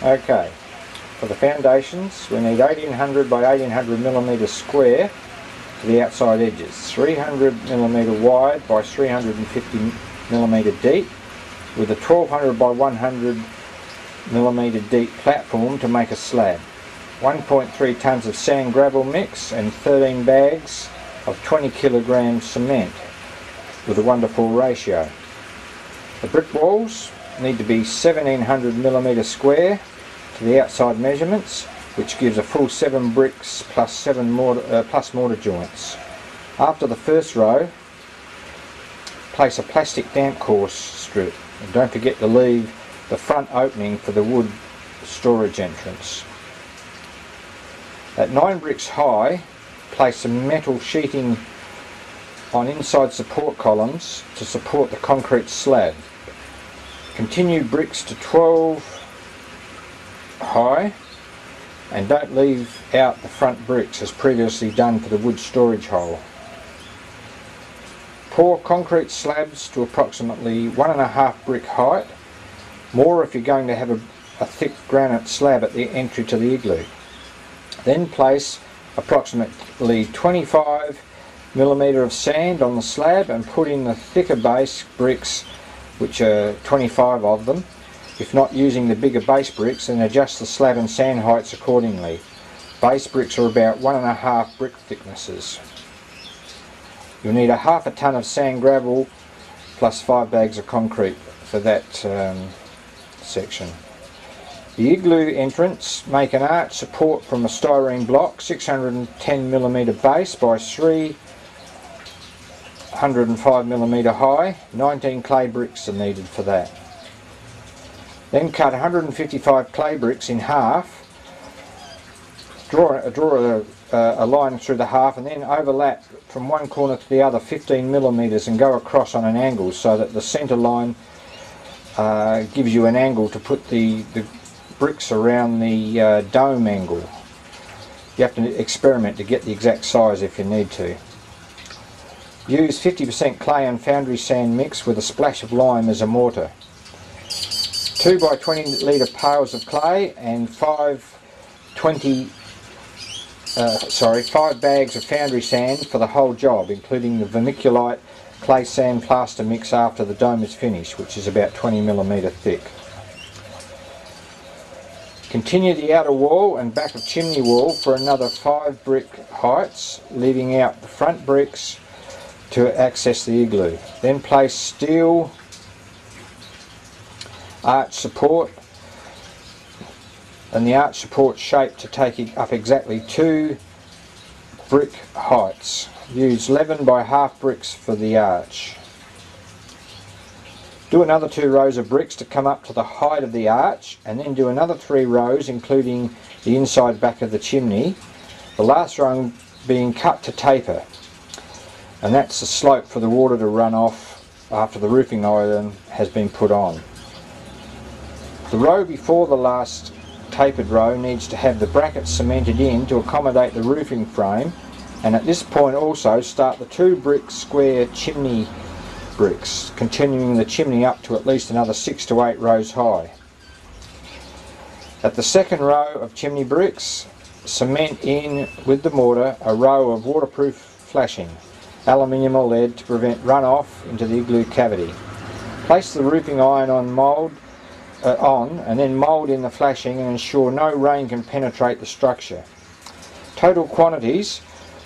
Okay, for the foundations we need 1800 by 1800 millimetre square to the outside edges, 300 millimetre wide by 350 millimetre deep, with a 1200 by 100 millimetre deep platform to make a slab. 1.3 tonnes of sand gravel mix and 13 bags of 20 kilogram cement with a 1:4 ratio. The brick walls need to be 1700 millimetre square to the outside measurements, which gives a full 7 bricks plus 7 mortar joints. After the first row, place a plastic damp course strip, and don't forget to leave the front opening for the wood storage entrance. At 9 bricks high, place some metal sheeting on inside support columns to support the concrete slab. Continue bricks to 12 high and don't leave out the front bricks as previously done for the wood storage hole. Pour concrete slabs to approximately 1.5 brick height, more if you're going to have a thick granite slab at the entry to the igloo. Then place approximately 25 millimetre of sand on the slab and put in the thicker base bricks, which are 25 of them. If not using the bigger base bricks, then adjust the slab and sand heights accordingly. Base bricks are about 1.5 brick thicknesses. You'll need a half a tonne of sand gravel plus 5 bags of concrete for that section. The igloo entrance, make an arch support from a styrene block, 610 millimetre base by 305 millimetre high. 19 clay bricks are needed for that. Then cut 155 clay bricks in half. Draw a line through the half and then overlap from one corner to the other 15 millimetres and go across on an angle so that the centre line gives you an angle to put the bricks around the dome angle. You have to experiment to get the exact size if you need to. Use 50% clay and foundry sand mix with a splash of lime as a mortar. 2 by 20 litre pails of clay and 5 bags of foundry sand for the whole job, including the vermiculite clay sand plaster mix after the dome is finished, which is about 20 millimetre thick. Continue the outer wall and back of chimney wall for another 5 brick heights, leaving out the front bricks to access the igloo. Then place steel arch support and the arch support shape to take up exactly 2 brick heights. Use 11 by half bricks for the arch. Do another 2 rows of bricks to come up to the height of the arch, and then do another 3 rows including the inside back of the chimney, the last row being cut to taper, and that's the slope for the water to run off after the roofing iron has been put on. The row before the last tapered row needs to have the brackets cemented in to accommodate the roofing frame, and at this point also start the 2 brick square chimney bricks, continuing the chimney up to at least another 6 to 8 rows high. At the second row of chimney bricks, cement in with the mortar a row of waterproof flashing, aluminium or lead, to prevent runoff into the igloo cavity. Place the roofing iron on and then mould in the flashing and ensure no rain can penetrate the structure. Total quantities: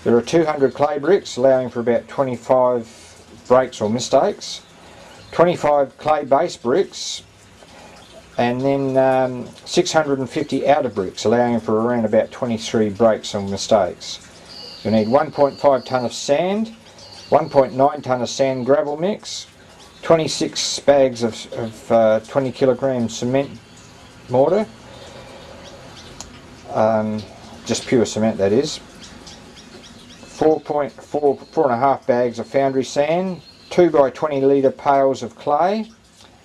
there are 200 clay bricks, allowing for about 25 breaks or mistakes, 25 clay base bricks, and then 650 outer bricks, allowing for around about 23 breaks or mistakes. You'll need 1.5 tonne of sand, 1.9 tonne of sand gravel mix, 26 bags of 20 kilogram cement mortar, just pure cement that is, 4.5 bags of foundry sand, 2 by 20 litre pails of clay.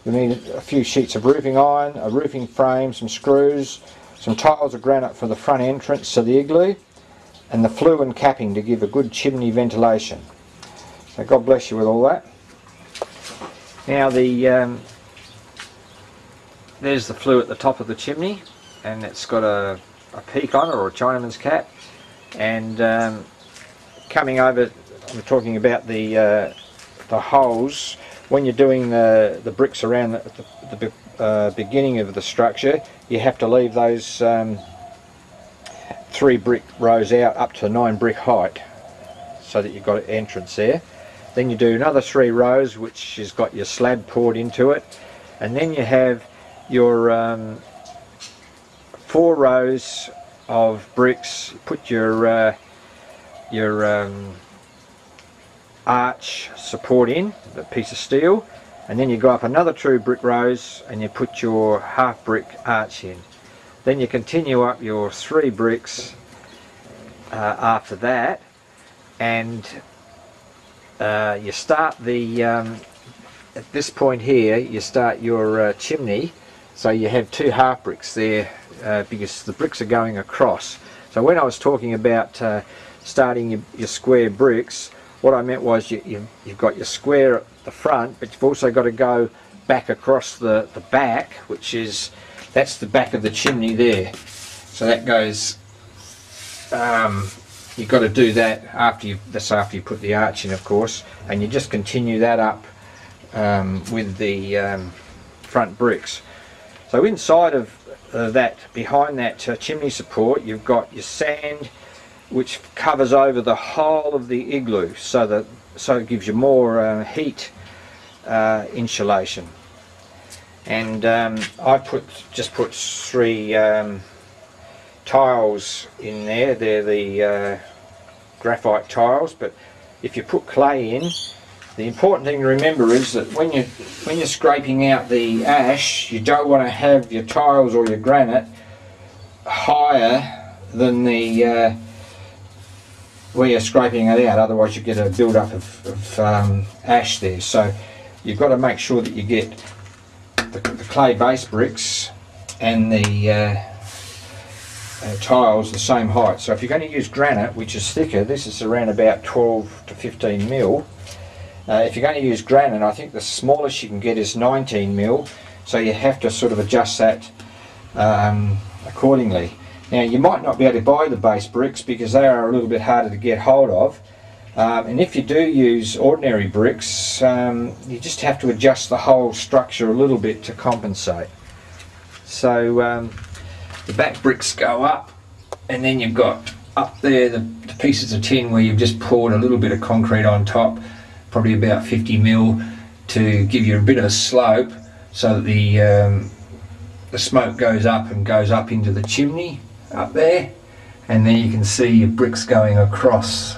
You'll need a few sheets of roofing iron, a roofing frame, some screws, some tiles of granite for the front entrance to the igloo, and the flue and capping to give a good chimney ventilation. So God bless you with all that. Now there's the flue at the top of the chimney. and it's got a peak on it, or a Chinaman's cap. And coming over, I'm talking about the holes. When you're doing the bricks around the beginning of the structure, you have to leave those 3 brick rows out up to 9 brick height, so that you've got an entrance there. Then you do another 3 rows, which has got your slab poured into it, and then you have your 4 rows of bricks. Put your arch support in, the piece of steel, and then you go up another 2 brick rows and you put your half brick arch in. Then you continue up your 3 bricks after that, and you start the at this point here you start your chimney. So you have 2 half bricks there because the bricks are going across. So when I was talking about starting your square bricks, what I meant was you've got your square at the front, but you've also got to go back across the back, that's the back of the chimney there. So that goes, you've got to do that after you put the arch in, of course, and you just continue that up with the front bricks. So inside of that, behind that chimney support, you've got your sand, which covers over the whole of the igloo, so it gives you more heat insulation. And I just put 3 tiles in there. They're the graphite tiles, but if you put clay in, the important thing to remember is that when you're scraping out the ash, you don't want to have your tiles or your granite higher than the where you're scraping it out, otherwise you get a build-up of ash there. So you've got to make sure that you get the clay base bricks and the tiles the same height. So if you're going to use granite, which is thicker, this is around about 12 to 15 mil. If you're going to use granite, I think the smallest you can get is 19 mil, so you have to sort of adjust that accordingly. Now you might not be able to buy the base bricks because they are a little bit harder to get hold of, and if you do use ordinary bricks, you just have to adjust the whole structure a little bit to compensate. So the back bricks go up, and then you've got up there the pieces of tin where you've just poured a little bit of concrete on top, probably about 50 mil, to give you a bit of a slope so that the smoke goes up and goes up into the chimney up there, and then you can see your bricks going across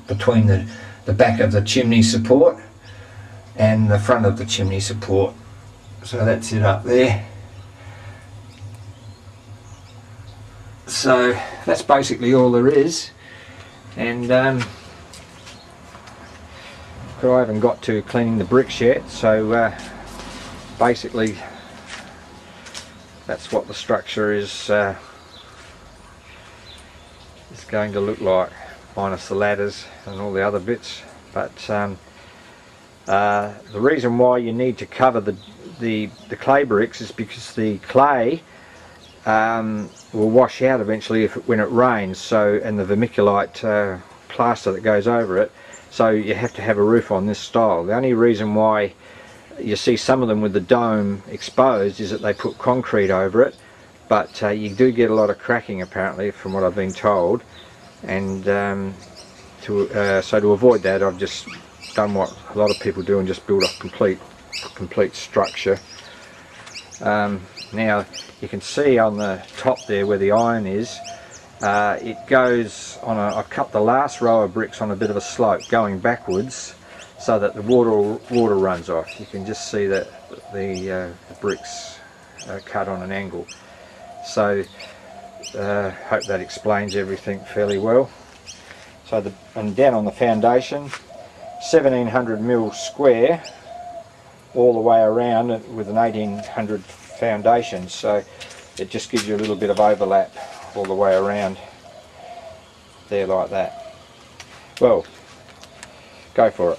between the back of the chimney support and the front of the chimney support. So that's it up there. So that's basically all there is, and I haven't got to cleaning the bricks yet, so basically that's what the structure is going to look like, minus the ladders and all the other bits. But the reason why you need to cover the clay bricks is because the clay will wash out eventually when it rains, so, and the vermiculite plaster that goes over it, so you have to have a roof on this style. The only reason why you see some of them with the dome exposed is that they put concrete over it, but you do get a lot of cracking apparently, from what I've been told, and so to avoid that, I've just done what a lot of people do and just build a complete structure. Now you can see on the top there where the iron is, it goes on I've cut the last row of bricks on a bit of a slope going backwards, so that the water runs off. You can just see that the bricks are cut on an angle. So hope that explains everything fairly well. So and down on the foundation, 1700 mil square all the way around with an 1800 foundation, so it just gives you a little bit of overlap all the way around there like that. Well, go for it.